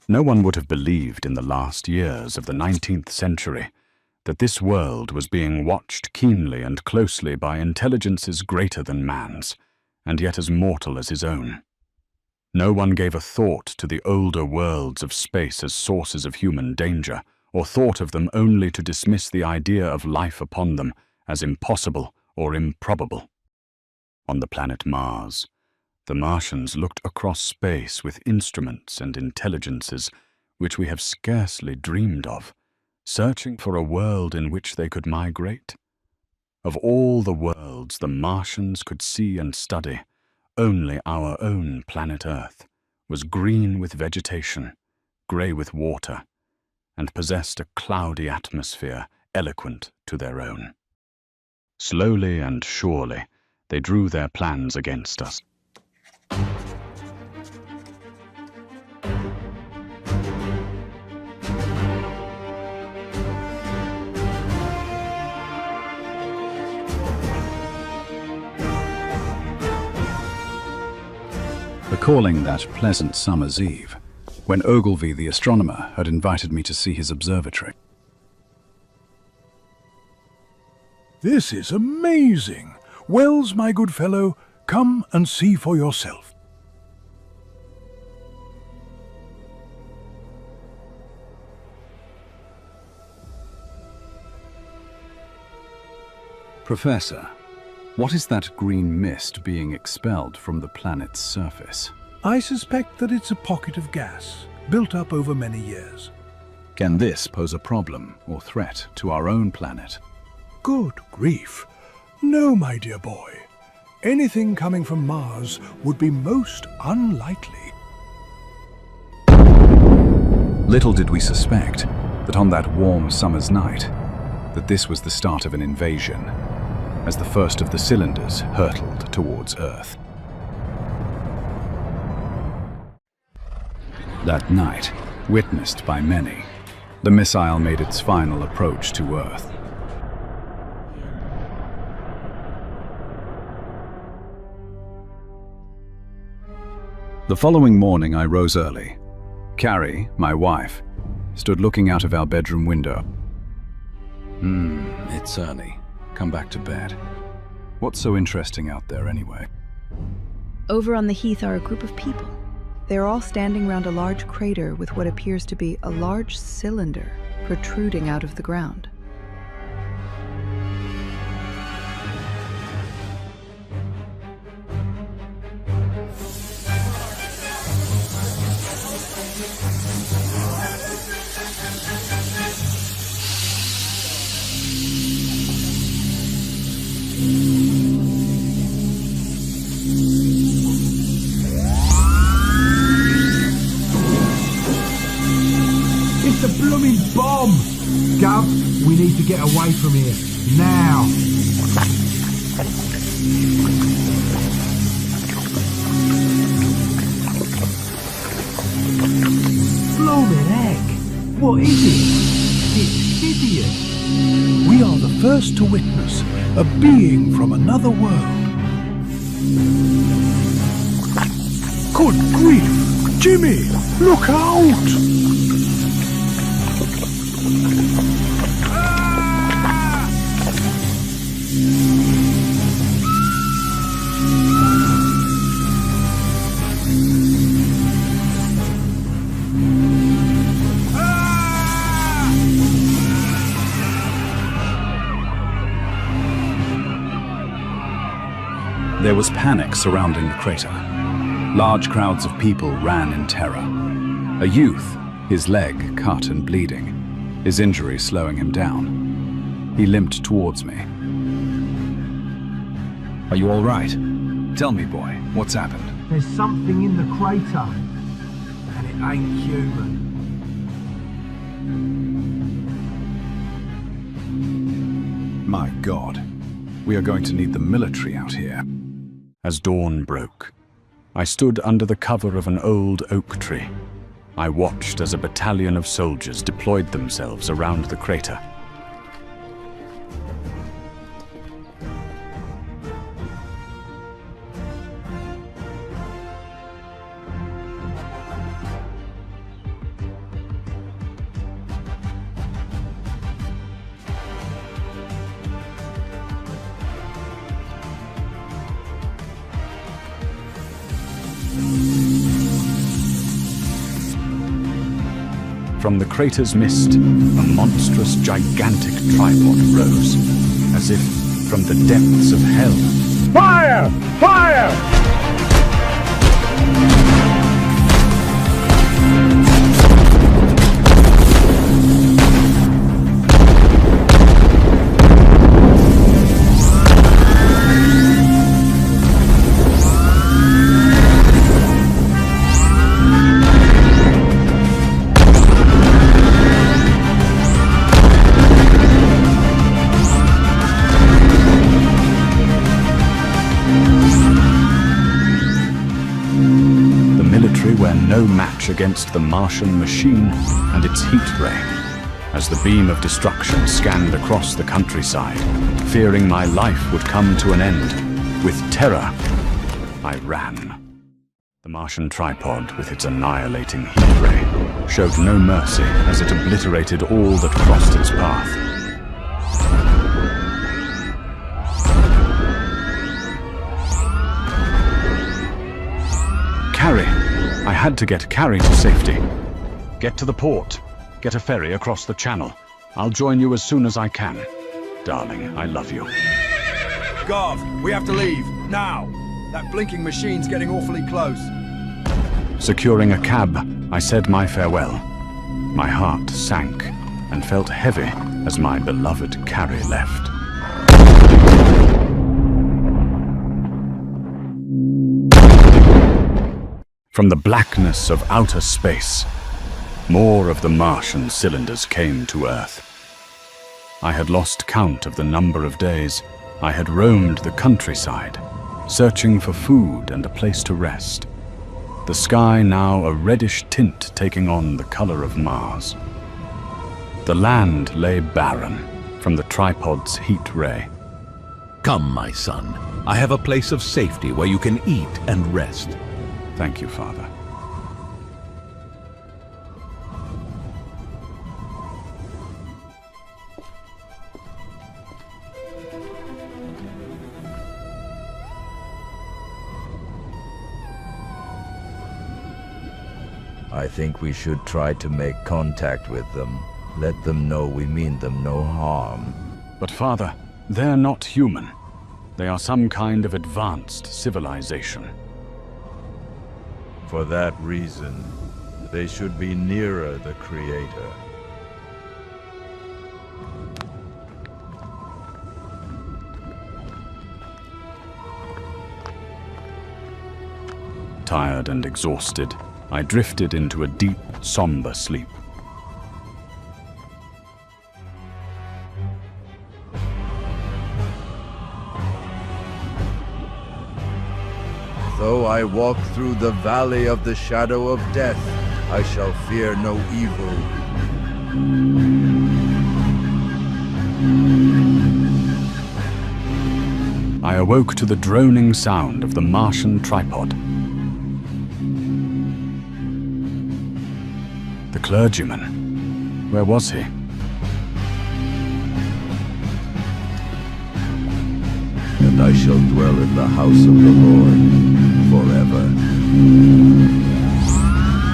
No one would have believed in the last years of the 19th century that this world was being watched keenly and closely by intelligences greater than man's, and yet as mortal as his own. No one gave a thought to the older worlds of space as sources of human danger, or thought of them only to dismiss the idea of life upon them as impossible or improbable. On the planet Mars, the Martians looked across space with instruments and intelligences which we have scarcely dreamed of, searching for a world in which they could migrate. Of all the worlds the Martians could see and study, only our own planet Earth was green with vegetation, grey with water, and possessed a cloudy atmosphere eloquent to their own. Slowly and surely, they drew their plans against us. Recalling that pleasant summer's eve, when Ogilvy the astronomer had invited me to see his observatory. This is amazing! Wells, my good fellow, come and see for yourself. Professor, what is that green mist being expelled from the planet's surface? I suspect that it's a pocket of gas, built up over many years. Can this pose a problem or threat to our own planet? Good grief! No, my dear boy. Anything coming from Mars would be most unlikely. Little did we suspect that on that warm summer's night, that this was the start of an invasion, as the first of the cylinders hurtled towards Earth. That night, witnessed by many, the missile made its final approach to Earth. The following morning I rose early. Carrie, my wife, stood looking out of our bedroom window. It's early. Come back to bed. What's so interesting out there anyway? Over on the heath are a group of people. They're all standing round a large crater with what appears to be a large cylinder protruding out of the ground. It's a blooming bomb! Gov, we need to get away from here. Now! Blooming heck! What is it? It's hideous! We are the first to witness a being from another world. Good grief! Jimmy, look out! There was panic surrounding the crater. Large crowds of people ran in terror. A youth, his leg cut and bleeding, his injury slowing him down. He limped towards me. Are you all right? Tell me, boy, what's happened? There's something in the crater, and it ain't human. My God, we are going to need the military out here. As dawn broke, I stood under the cover of an old oak tree. I watched as a battalion of soldiers deployed themselves around the crater. from the crater's mist, a monstrous, gigantic tripod rose, as if from the depths of hell. Fire! Fire! Were no match against the Martian machine and its heat ray. As the beam of destruction scanned across the countryside, fearing my life would come to an end, with terror, I ran. The Martian tripod, with its annihilating heat ray, showed no mercy as it obliterated all that crossed its path. Carrie! I had to get Carrie to safety. Get to the port. Get a ferry across the channel. I'll join you as soon as I can. Darling, I love you. Garv, we have to leave, now! That blinking machine's getting awfully close. Securing a cab, I said my farewell. My heart sank and felt heavy as my beloved Carrie left. From the blackness of outer space, more of the Martian cylinders came to Earth. I had lost count of the number of days I had roamed the countryside, searching for food and a place to rest. The sky now a reddish tint taking on the color of Mars. The land lay barren from the tripod's heat ray. Come, my son. I have a place of safety where you can eat and rest. Thank you, Father. I think we should try to make contact with them. Let them know we mean them no harm. But Father, they're not human. They are some kind of advanced civilization. For that reason, they should be nearer the Creator. Tired and exhausted, I drifted into a deep, somber sleep. Though I walk through the valley of the shadow of death, I shall fear no evil. I awoke to the droning sound of the Martian tripod. The clergyman. Where was he? And I shall dwell in the house of the Lord forever.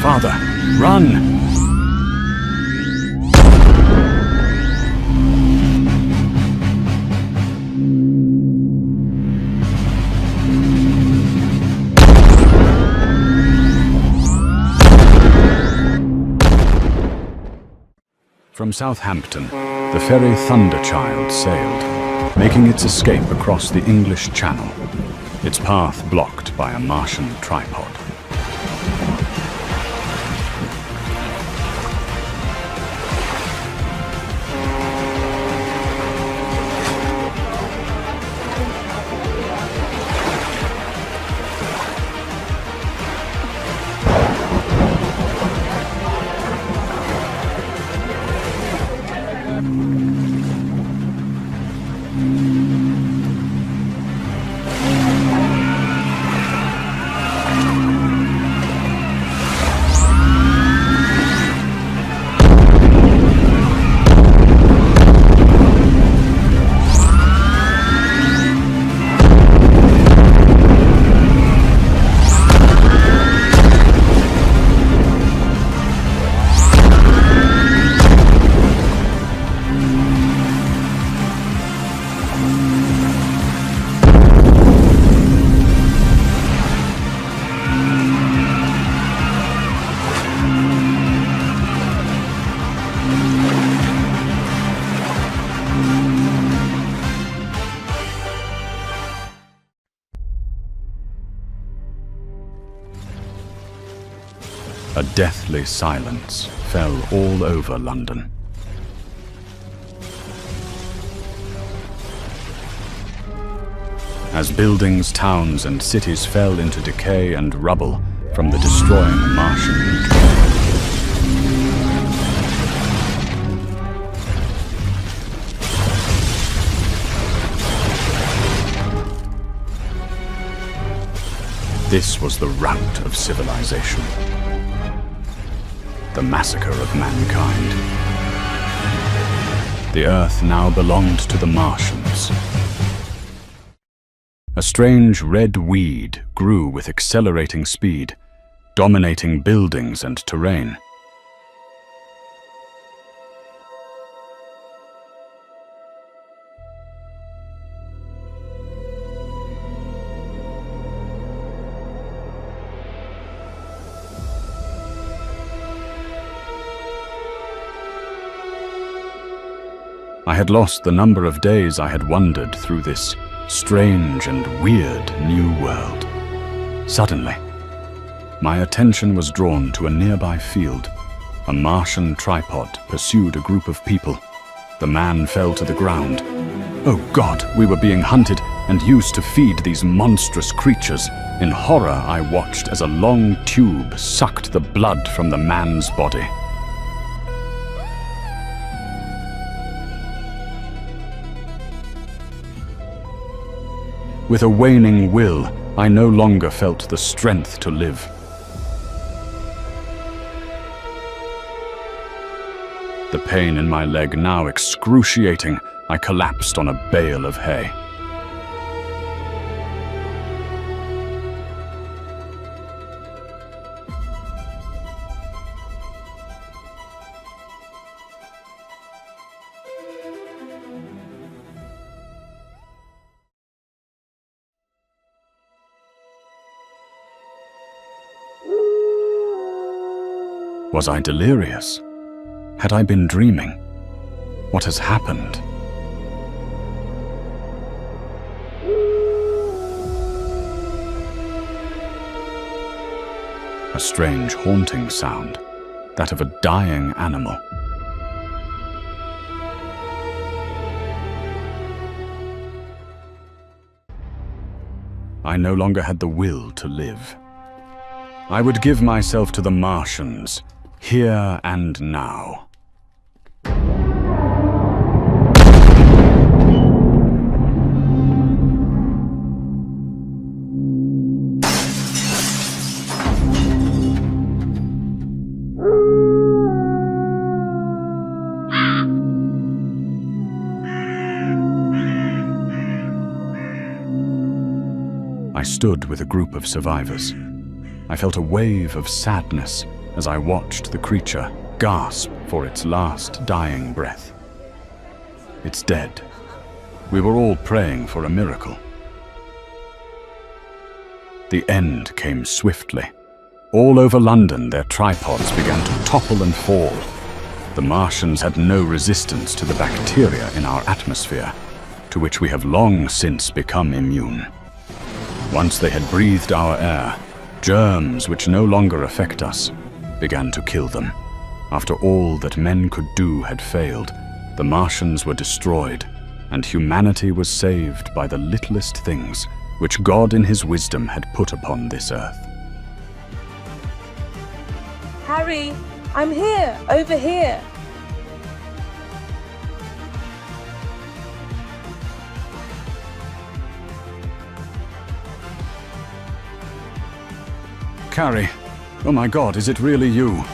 Father, run! From Southampton, the ferry Thunderchild sailed, making its escape across the English Channel, its path blocked by a Martian tripod. A deathly silence fell all over London. As buildings, towns, and cities fell into decay and rubble from the destroying Martian meteor. This was the rout of civilization. The massacre of mankind. The Earth now belonged to the Martians. A strange red weed grew with accelerating speed, dominating buildings and terrain. I had lost the number of days I had wandered through this strange and weird new world. Suddenly, my attention was drawn to a nearby field. A Martian tripod pursued a group of people. The man fell to the ground. Oh God, we were being hunted and used to feed these monstrous creatures. In horror, I watched as a long tube sucked the blood from the man's body. With a waning will, I no longer felt the strength to live. The pain in my leg now excruciating, I collapsed on a bale of hay. Was I delirious? Had I been dreaming? What has happened? A strange haunting sound, that of a dying animal. I no longer had the will to live. I would give myself to the Martians, here and now. I stood with a group of survivors. I felt a wave of sadness as I watched the creature gasp for its last dying breath. It's dead. We were all praying for a miracle. The end came swiftly. All over London, their tripods began to topple and fall. The Martians had no resistance to the bacteria in our atmosphere, to which we have long since become immune. Once they had breathed our air, germs which no longer affect us began to kill them. After all that men could do had failed, the Martians were destroyed, and humanity was saved by the littlest things which God in his wisdom had put upon this earth. Harry, I'm here, over here. Carrie, oh my God, is it really you?